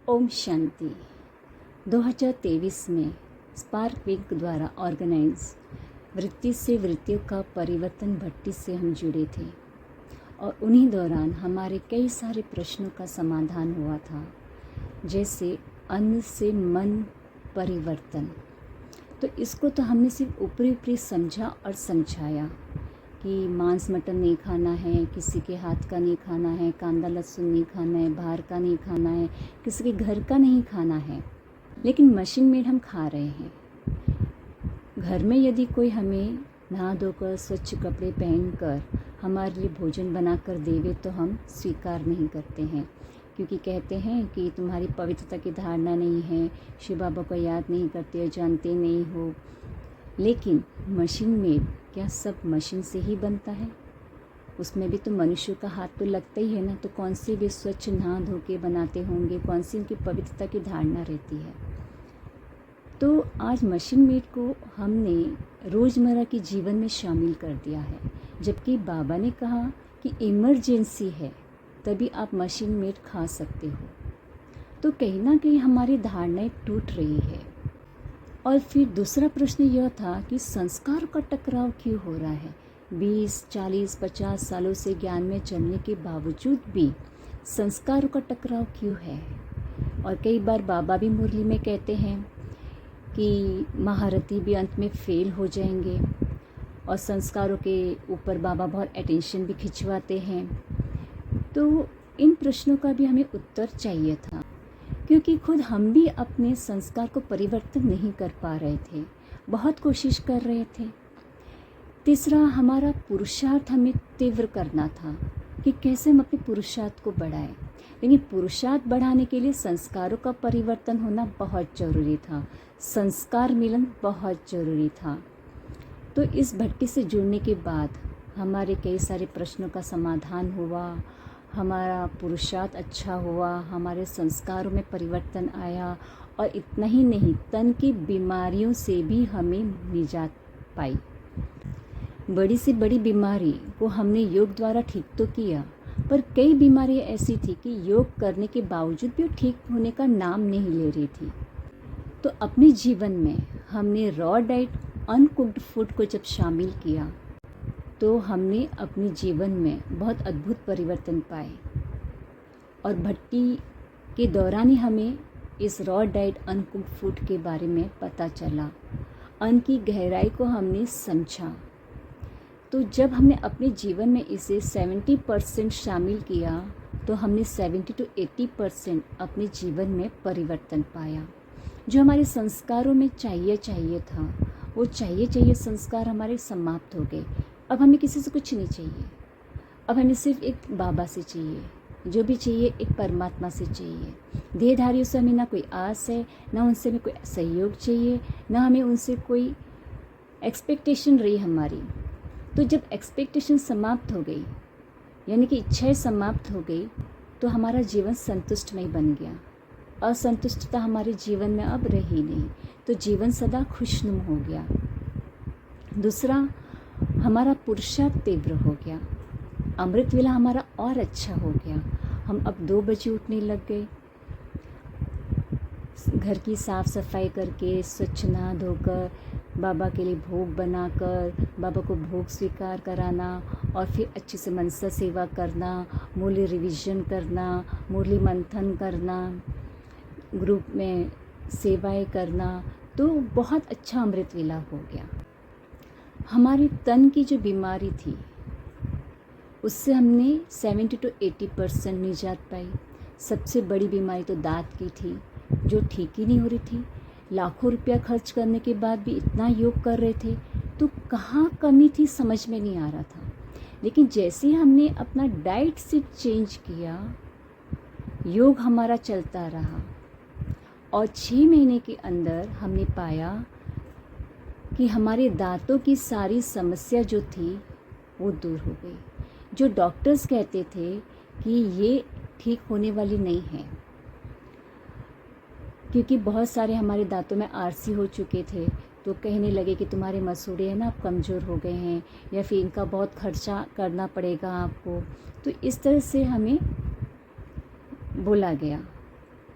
ओम शांति। 2023 में spark wing द्वारा organise वृत्ति से वृत्तियों का परिवर्तन भट्टी से हम जुड़े थे और उन्हीं दौरान हमारे कई सारे प्रश्नों का समाधान हुआ था, जैसे अन्न से मन परिवर्तन। तो इसको तो हमने सिर्फ ऊपरी ऊपरी समझा और समझाया कि मांस मटन नहीं खाना है, किसी के हाथ का नहीं खाना है, कांदा लहसुन नहीं खाना है, बाहर का नहीं खाना है, किसी के घर का नहीं खाना है। लेकिन मशीन मेड हम खा रहे हैं। घर में यदि कोई हमें नहा धोकर स्वच्छ कपड़े पहनकर हमारे लिए भोजन बनाकर देवे तो हम स्वीकार नहीं करते हैं, क्योंकि कहते हैं कि तुम्हारी पवित्रता की धारणा नहीं है, शिव बाबा को याद नहीं करते हो, जानते नहीं हो। लेकिन मशीन मेड क्या सब मशीन से ही बनता है? उसमें भी तो मनुष्य का हाथ तो लगता ही है ना। तो कौन सी भी स्वच्छ नहा धो के बनाते होंगे, कौन सी इनकी पवित्रता की धारणा रहती है? तो आज मशीन मेड को हमने रोज़मर्रा के जीवन में शामिल कर दिया है, जबकि बाबा ने कहा कि इमरजेंसी है तभी आप मशीन मेड खा सकते हो। तो कहीं ना कहीं हमारी धारणाएं टूट रही है। और फिर दूसरा प्रश्न यह था कि संस्कार का टकराव क्यों हो रहा है? 20, 40, 50 सालों से ज्ञान में चलने के बावजूद भी संस्कारों का टकराव क्यों है? और कई बार बाबा भी मुरली में कहते हैं कि महारथी भी अंत में फेल हो जाएंगे, और संस्कारों के ऊपर बाबा बहुत अटेंशन भी खिंचवाते हैं। तो इन प्रश्नों का भी हमें उत्तर चाहिए था, क्योंकि खुद हम भी अपने संस्कार को परिवर्तन नहीं कर पा रहे थे, बहुत कोशिश कर रहे थे। तीसरा, हमारा पुरुषार्थ हमें तीव्र करना था कि कैसे हम अपने पुरुषार्थ को बढ़ाएं। लेकिन पुरुषार्थ बढ़ाने के लिए संस्कारों का परिवर्तन होना बहुत ज़रूरी था, संस्कार मिलन बहुत ज़रूरी था। तो इस भट्टी से जुड़ने के बाद हमारे कई सारे प्रश्नों का समाधान हुआ, हमारा पुरुषार्थ अच्छा हुआ, हमारे संस्कारों में परिवर्तन आया, और इतना ही नहीं, तन की बीमारियों से भी हमें निजात पाई। बड़ी से बड़ी बीमारी को हमने योग द्वारा ठीक तो किया, पर कई बीमारियां ऐसी थी कि योग करने के बावजूद भी वो ठीक होने का नाम नहीं ले रही थी। तो अपने जीवन में हमने रॉ डाइट, अनकुक्ड फूड को जब शामिल किया तो हमने अपने जीवन में बहुत अद्भुत परिवर्तन पाए। और भट्टी के दौरान ही हमें इस रॉ डाइट, अनकुक्ड फूड के बारे में पता चला, अन्न की गहराई को हमने समझा। तो जब हमने अपने जीवन में इसे 70% शामिल किया तो हमने 70 to 80% अपने जीवन में परिवर्तन पाया। जो हमारे संस्कारों में चाहिए था, वो चाहिए संस्कार हमारे समाप्त हो गए। अब हमें किसी से कुछ नहीं चाहिए, अब हमें सिर्फ एक बाबा से चाहिए, जो भी चाहिए एक परमात्मा से चाहिए। देहधारियों से हमें ना कोई आस है, ना उनसे हमें कोई सहयोग चाहिए, ना हमें उनसे कोई एक्सपेक्टेशन रही हमारी। तो जब एक्सपेक्टेशन समाप्त हो गई, यानी कि इच्छाएं समाप्त हो गई, तो हमारा जीवन संतुष्टमय बन गया। असंतुष्टता हमारे जीवन में अब रही नहीं, तो जीवन सदा खुशनुम हो गया। दूसरा, हमारा पुरुषार्थ तीव्र हो गया, अमृत वेला हमारा और अच्छा हो गया। हम अब 2 बजे उठने लग गए, घर की साफ़ सफाई करके, स्वच्छ नहा धोकर, बाबा के लिए भोग बनाकर, बाबा को भोग स्वीकार कराना, और फिर अच्छे से मनसा सेवा करना, मुरली रिवीजन करना, मुरली मंथन करना, ग्रुप में सेवाएं करना। तो बहुत अच्छा अमृत वेला हो गया। हमारी तन की जो बीमारी थी उससे हमने 70 to 80% निजात पाई। सबसे बड़ी बीमारी तो दांत की थी, जो ठीक ही नहीं हो रही थी। लाखों रुपया खर्च करने के बाद भी इतना योग कर रहे थे, तो कहाँ कमी थी समझ में नहीं आ रहा था। लेकिन जैसे ही हमने अपना डाइट से चेंज किया, योग हमारा चलता रहा, और 6 महीने के अंदर हमने पाया कि हमारे दांतों की सारी समस्या जो थी वो दूर हो गई। जो डॉक्टर्स कहते थे कि ये ठीक होने वाली नहीं है, क्योंकि बहुत सारे हमारे दांतों में आरसी हो चुके थे, तो कहने लगे कि तुम्हारे मसूड़े हैं ना, आप कमज़ोर हो गए हैं, या फिर इनका बहुत खर्चा करना पड़ेगा आपको। तो इस तरह से हमें बोला गया।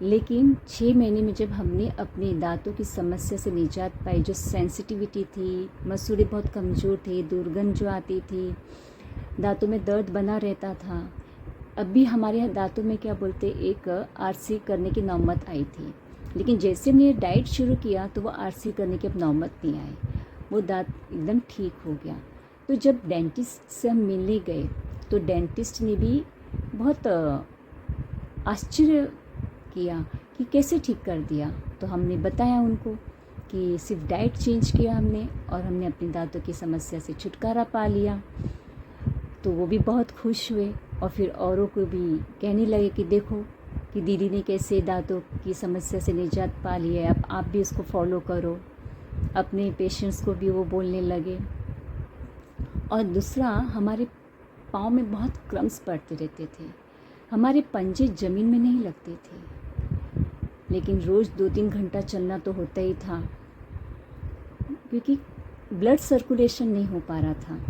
लेकिन 6 महीने में जब हमने अपने दांतों की समस्या से निजात पाई, जो सेंसिटिविटी थी, मसूड़े बहुत कमज़ोर थे, दुर्गंध जो आती थी, दांतों में दर्द बना रहता था, अब भी हमारे यहाँ दांतों में क्या बोलते एक आरसी करने की नौबत आई थी। लेकिन जैसे हमने डाइट शुरू किया तो वो आरसी करने की अब नौबत नहीं आई, वो दांत एकदम ठीक हो गया। तो जब डेंटिस्ट से हम मिलने गए तो डेंटिस्ट ने भी बहुत आश्चर्य किया कि कैसे ठीक कर दिया। तो हमने बताया उनको कि सिर्फ डाइट चेंज किया हमने और हमने अपनी दांतों की समस्या से छुटकारा पा लिया। तो वो भी बहुत खुश हुए और फिर औरों को भी कहने लगे कि देखो कि दीदी ने कैसे दांतों की समस्या से निजात पा ली है, अब आप भी इसको फॉलो करो। अपने पेशेंट्स को भी वो बोलने लगे। और दूसरा, हमारे पाँव में बहुत क्रम्स पड़ते रहते थे, हमारे पंजे ज़मीन में नहीं लगते थे, लेकिन रोज़ 2-3 घंटा चलना तो होता ही था क्योंकि ब्लड सर्कुलेशन नहीं हो पा रहा था।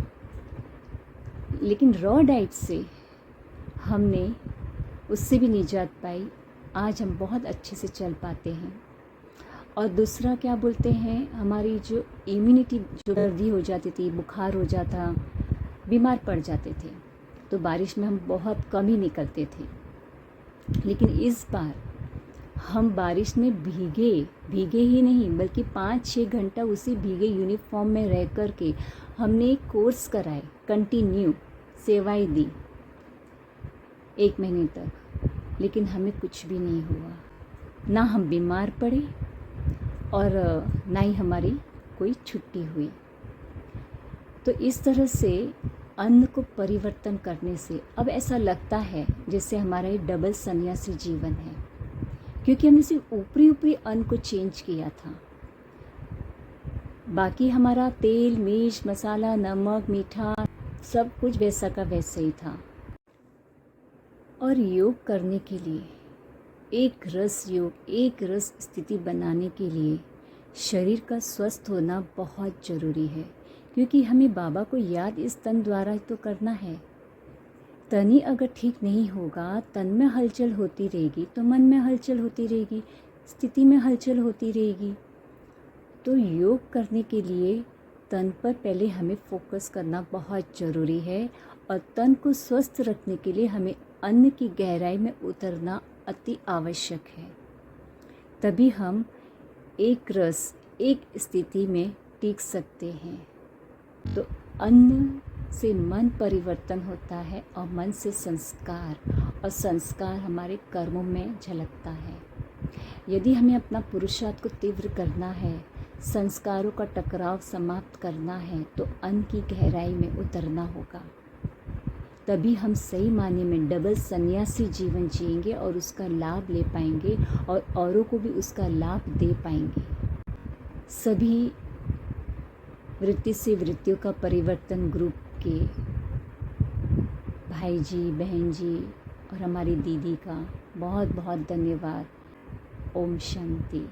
लेकिन रॉ डाइट से हमने उससे भी निजात पाई, आज हम बहुत अच्छे से चल पाते हैं। और दूसरा क्या बोलते हैं, हमारी जो इम्यूनिटी जो सर्दी हो जाती थी, बुखार हो जाता, बीमार पड़ जाते थे, तो बारिश में हम बहुत कम ही निकलते थे। लेकिन इस बार हम बारिश में भीगे ही नहीं बल्कि 5-6 घंटा उसी भीगे यूनिफॉर्म में रह कर के हमने एक कोर्स कराए, कंटिन्यू सेवाएं दी 1 महीने तक, लेकिन हमें कुछ भी नहीं हुआ, ना हम बीमार पड़े और ना ही हमारी कोई छुट्टी हुई। तो इस तरह से अन्न को परिवर्तन करने से अब ऐसा लगता है जैसे हमारा ये डबल सन्यासी जीवन है, क्योंकि हमने सिर्फ ऊपरी अन्न को चेंज किया था, बाकी हमारा तेल, मिर्च, मसाला, नमक, मीठा सब कुछ वैसा का वैसा ही था। और योग करने के लिए एक रस योग, एक रस स्थिति बनाने के लिए शरीर का स्वस्थ होना बहुत ज़रूरी है, क्योंकि हमें बाबा को याद इस तन द्वारा तो करना है। तन ही अगर ठीक नहीं होगा, तन में हलचल होती रहेगी तो मन में हलचल होती रहेगी, स्थिति में हलचल होती रहेगी। तो योग करने के लिए तन पर पहले हमें फोकस करना बहुत ज़रूरी है, और तन को स्वस्थ रखने के लिए हमें अन्न की गहराई में उतरना अति आवश्यक है। तभी हम एक रस, एक स्थिति में टिक सकते हैं। तो अन्न से मन परिवर्तन होता है और मन से संस्कार, और संस्कार हमारे कर्मों में झलकता है। यदि हमें अपना पुरुषार्थ को तीव्र करना है, संस्कारों का टकराव समाप्त करना है, तो अन्न की गहराई में उतरना होगा। तभी हम सही मायने में डबल सन्यासी जीवन जिएंगे और उसका लाभ ले पाएंगे और औरों को भी उसका लाभ दे पाएंगे। सभी वृत्ति से वृत्तियों का परिवर्तन ग्रुप के भाई जी, बहन जी और हमारी दीदी का बहुत बहुत धन्यवाद। ओम शांति।